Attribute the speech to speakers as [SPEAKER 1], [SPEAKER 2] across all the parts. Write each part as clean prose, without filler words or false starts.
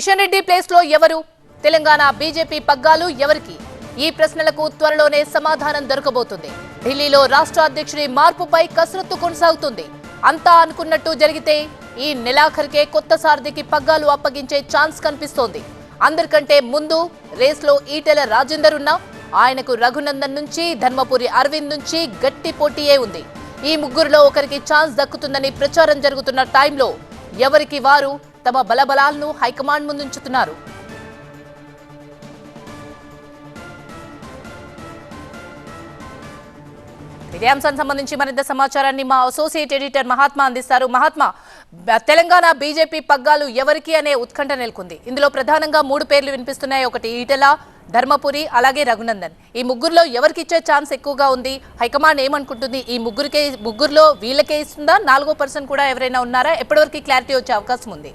[SPEAKER 1] Kishan Reddy place లో ఎవరు? Telangana BJP పగ్గాలు ఎవరికి? ఈ ప్రశ్నలకు త్వరలోనే సమాధానం దొరకబోతుంది. ఢిల్లీలో రాష్ట్ర అధ్యక్షుడి మార్పుపై కసరత్తు కొనసాగుతుంది. అంతా అనుకున్నట్టు జరిగితే ఈ నెలాఖరికే కొత్త సారథికి పగ్గాలు అప్పగించే ఛాన్స్ కనిపిస్తోంది. అందరికంటే ముందు రేస్లో ఈటెల రాజేందర్ ఉన్నా ఆయనకు రఘునందన్ నుంచి ధర్మపురి అరవింద్ నుంచి గట్టి పోటీయే ఉంది. ఈ ముగ్గురులో ఒకరికి ఛాన్స్ దక్కుతుందని ప్రచారం జరుగుతున్న టైంలో ఎవరికి వారు తమ బలబలాలను హైకమాండ్ ముందుంచుతున్నారు. ఇదే అంశానికి సంబంధించి మరింత సమాచారాన్ని మా అసోసియేట్ ఎడిటర్ మహాత్మా అందిస్తారు. మహాత్మా, తెలంగాణ బీజేపీ పగ్గాలు ఎవరికి అనే ఉత్కంఠ నెలకొంది. ఇందులో ప్రధానంగా 3 పేర్లు వినిపిస్తున్నాయి. ఒకటి ఈటెల, ధర్మపురి, అలాగే రఘునందన్. ఈ ముగ్గురులో ఎవరికి ఇచ్చే ఛాన్స్ ఎక్కువగా ఉంది? హైకమాండ్ ఏమనుకుంటుంది? ఈ ముగ్గురులో వీళ్ళకే ఇస్తుందా? 4వ పర్సన్ కూడా ఎవరైనా ఉన్నారా? ఎప్పటివరకు క్లారిటీ వచ్చే అవకాశం ఉంది?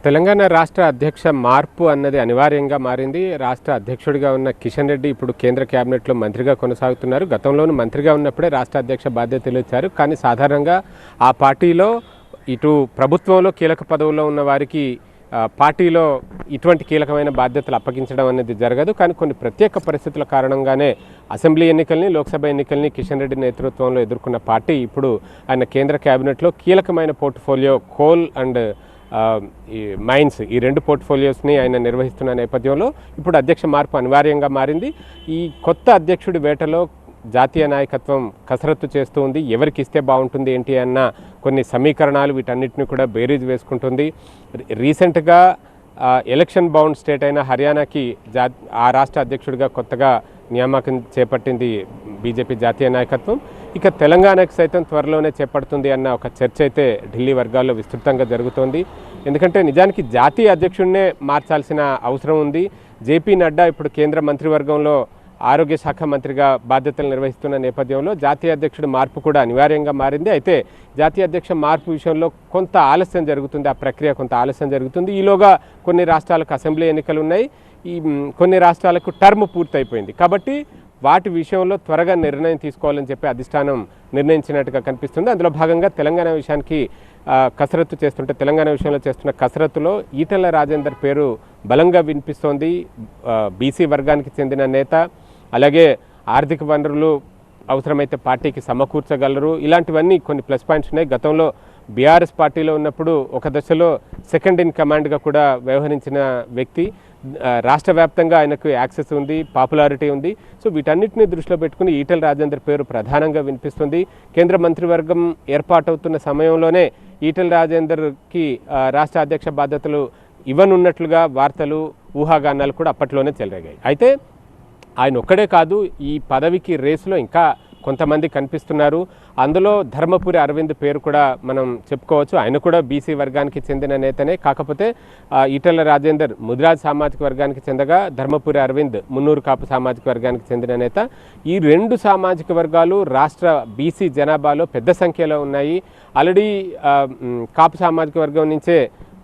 [SPEAKER 2] తెలంగాణ రాష్ట్ర అధ్యక్ష మార్పు అన్నది అనివార్యంగా మారింది. రాష్ట్ర అధ్యక్షుడిగా ఉన్న కిషన్ రెడ్డి ఇప్పుడు కేంద్ర కేబినెట్లో మంత్రిగా కొనసాగుతున్నారు. గతంలోనూ మంత్రిగా ఉన్నప్పుడే రాష్ట్ర అధ్యక్ష బాధ్యతలు ఇచ్చారు. కానీ సాధారణంగా ఆ పార్టీలో ఇటు ప్రభుత్వంలో కీలక పదవుల్లో ఉన్న వారికి పార్టీలో ఇటువంటి కీలకమైన బాధ్యతలు అప్పగించడం అనేది జరగదు. కానీ కొన్ని ప్రత్యేక పరిస్థితుల కారణంగానే అసెంబ్లీ ఎన్నికల్ని, లోక్సభ ఎన్నికల్ని కిషన్ రెడ్డి నేతృత్వంలో ఎదుర్కొన్న పార్టీ ఇప్పుడు ఆయన కేంద్ర కేబినెట్లో కీలకమైన పోర్ట్ఫోలియో కోల్ అండ్ ఈ మైన్స్, ఈ 2 పోర్ట్ఫోలియోస్ని ఆయన నిర్వహిస్తున్న నేపథ్యంలో ఇప్పుడు అధ్యక్ష మార్పు అనివార్యంగా మారింది. ఈ కొత్త అధ్యక్షుడి వేటలో జాతీయ నాయకత్వం కసరత్తు చేస్తూ ఉంది. ఎవరికి ఇస్తే బాగుంటుంది ఏంటి అన్న కొన్ని సమీకరణాలు వీటన్నిటిని కూడా బేరీజ్ వేసుకుంటుంది. రీసెంట్గా ఎలక్షన్ బౌండ్ స్టేట్ అయిన హర్యానాకి ఆ రాష్ట్ర అధ్యక్షుడిగా కొత్తగా నియామకం చేపట్టింది బీజేపీ జాతీయ నాయకత్వం. ఇక తెలంగాణకు సైతం త్వరలోనే చేపడుతుంది అన్న ఒక చర్చ అయితే ఢిల్లీ వర్గాల్లో విస్తృతంగా జరుగుతోంది. ఎందుకంటే నిజానికి జాతీయ అధ్యక్షుడినే మార్చాల్సిన అవసరం ఉంది. జేపీ నడ్డా ఇప్పుడు కేంద్ర మంత్రివర్గంలో ఆరోగ్య శాఖ మంత్రిగా బాధ్యతలు నిర్వహిస్తున్న నేపథ్యంలో జాతీయ అధ్యక్షుడి మార్పు కూడా అనివార్యంగా మారింది. అయితే జాతీయ అధ్యక్ష మార్పు విషయంలో కొంత ఆలస్యం జరుగుతుంది. ఆ ప్రక్రియ కొంత ఆలస్యం జరుగుతుంది. ఈలోగా కొన్ని రాష్ట్రాలకు అసెంబ్లీ ఎన్నికలు ఉన్నాయి. కొన్ని రాష్ట్రాలకు టర్మ్ పూర్తయిపోయింది. కాబట్టి వాటి విషయంలో త్వరగా నిర్ణయం తీసుకోవాలని చెప్పి అధిష్టానం నిర్ణయించినట్టుగా కనిపిస్తుంది. అందులో భాగంగా తెలంగాణ విషయానికి కసరత్తు చేస్తుంటే తెలంగాణ విషయంలో చేస్తున్న కసరత్తులో ఈటెల రాజేందర్ పేరు బలంగా వినిపిస్తోంది. బీసీ వర్గానికి చెందిన నేత, అలాగే ఆర్థిక వనరులు అవసరమైతే పార్టీకి సమకూర్చగలరు. ఇలాంటివన్నీ కొన్ని ప్లస్ పాయింట్స్ ఉన్నాయి. గతంలో బీఆర్ఎస్ పార్టీలో ఉన్నప్పుడు ఒక దశలో సెకండ్ ఇన్ కమాండ్గా కూడా వ్యవహరించిన వ్యక్తి. రాష్ట్ర వ్యాప్తంగా ఆయనకు యాక్సెస్ ఉంది, పాపులారిటీ ఉంది. సో వీటన్నిటిని దృష్టిలో పెట్టుకుని ఈటెల రాజేందర్ పేరు ప్రధానంగా వినిపిస్తుంది. కేంద్ర మంత్రివర్గం ఏర్పాటవుతున్న సమయంలోనే ఈటెల రాజేందర్కి రాష్ట్ర అధ్యక్ష బాధ్యతలు ఇవ్వనున్నట్లుగా వార్తలు, ఊహాగానాలు కూడా అప్పట్లోనే చెలరేగాయి. అయితే ఆయన ఒక్కడే కాదు, ఈ పదవికి రేసులో ఇంకా కొంతమంది కనిపిస్తున్నారు. అందులో ధర్మపురి అరవింద్ పేరు కూడా మనం చెప్పుకోవచ్చు. ఆయన కూడా బీసీ వర్గానికి చెందిన నేతనే. కాకపోతే ఈటెల రాజేందర్ ముదిరాజ్ సామాజిక వర్గానికి చెందగా ధర్మపురి అరవింద్ మున్నూరు కాపు సామాజిక వర్గానికి చెందిన నేత. ఈ 2 సామాజిక వర్గాలు రాష్ట్ర బీసీ జనాభాలో పెద్ద సంఖ్యలో ఉన్నాయి. ఆల్రెడీ కాపు సామాజిక వర్గం నుంచే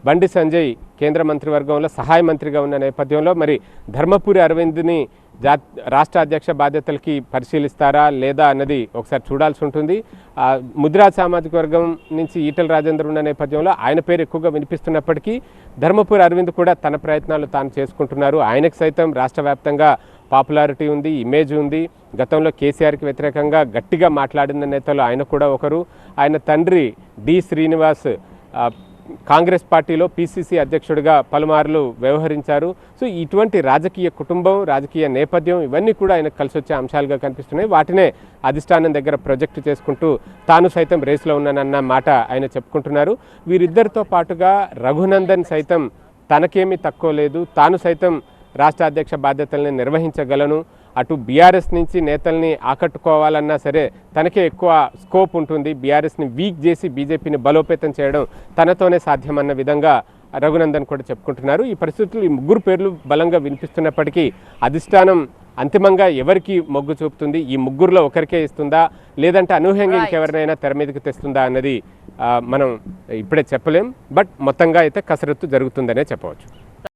[SPEAKER 2] బండి సంజయ్ కేంద్ర మంత్రివర్గంలో సహాయ మంత్రిగా ఉన్న నేపథ్యంలో మరి ధర్మపురి అరవింద్ని రాష్ట్ర అధ్యక్ష బాధ్యతలకి పరిశీలిస్తారా లేదా అన్నది ఒకసారి చూడాల్సి ఉంటుంది. ముదిరాజ్ సామాజిక వర్గం నుంచి ఈటెల రాజేందర్ ఉన్న నేపథ్యంలో ఆయన పేరు ఎక్కువగా వినిపిస్తున్నప్పటికీ ధర్మపురి అరవింద్ కూడా తన ప్రయత్నాలు తాను చేసుకుంటున్నారు. ఆయనకు సైతం రాష్ట్ర వ్యాప్తంగా పాపులారిటీ ఉంది, ఇమేజ్ ఉంది. గతంలో కేసీఆర్కి వ్యతిరేకంగా గట్టిగా మాట్లాడిన నేతలు ఆయన కూడా ఒకరు. ఆయన తండ్రి డి శ్రీనివాస్ కాంగ్రెస్ పార్టీలో పీసీసీ అధ్యక్షుడిగా పలుమార్లు వ్యవహరించారు. సో ఇటువంటి రాజకీయ కుటుంబం, రాజకీయ నేపథ్యం ఇవన్నీ కూడా ఆయనకు కలిసి వచ్చే అంశాలుగా కనిపిస్తున్నాయి. వాటినే అధిష్టానం దగ్గర ప్రొజెక్ట్ చేసుకుంటూ తాను సైతం రేసులో ఉన్నానన్న మాట ఆయన చెప్పుకుంటున్నారు. వీరిద్దరితో పాటుగా రఘునందన్ సైతం తనకేమీ తక్కువ లేదు, తాను సైతం రాష్ట్ర అధ్యక్ష బాధ్యతల్ని నిర్వహించగలను, అటు బీఆర్ఎస్ నుంచి నేతల్ని ఆకట్టుకోవాలన్నా సరే తనకే ఎక్కువ స్కోప్ ఉంటుంది, బీఆర్ఎస్ని వీక్ చేసి బీజేపీని బలోపేతం చేయడం తనతోనే సాధ్యమన్న విధంగా రఘునందన్ కూడా చెప్పుకుంటున్నారు. ఈ పరిస్థితులు ఈ 3 పేర్లు బలంగా వినిపిస్తున్నప్పటికీ అధిష్టానం అంతిమంగా ఎవరికి మొగ్గు చూపుతుంది, ఈ 3లో ఒకరికే ఇస్తుందా లేదంటే అనూహ్యంగా ఇంకెవరినైనా తెర మీదకి తెస్తుందా అన్నది మనం ఇప్పుడే చెప్పలేం. బట్ మొత్తంగా అయితే కసరత్తు జరుగుతుందనే చెప్పవచ్చు.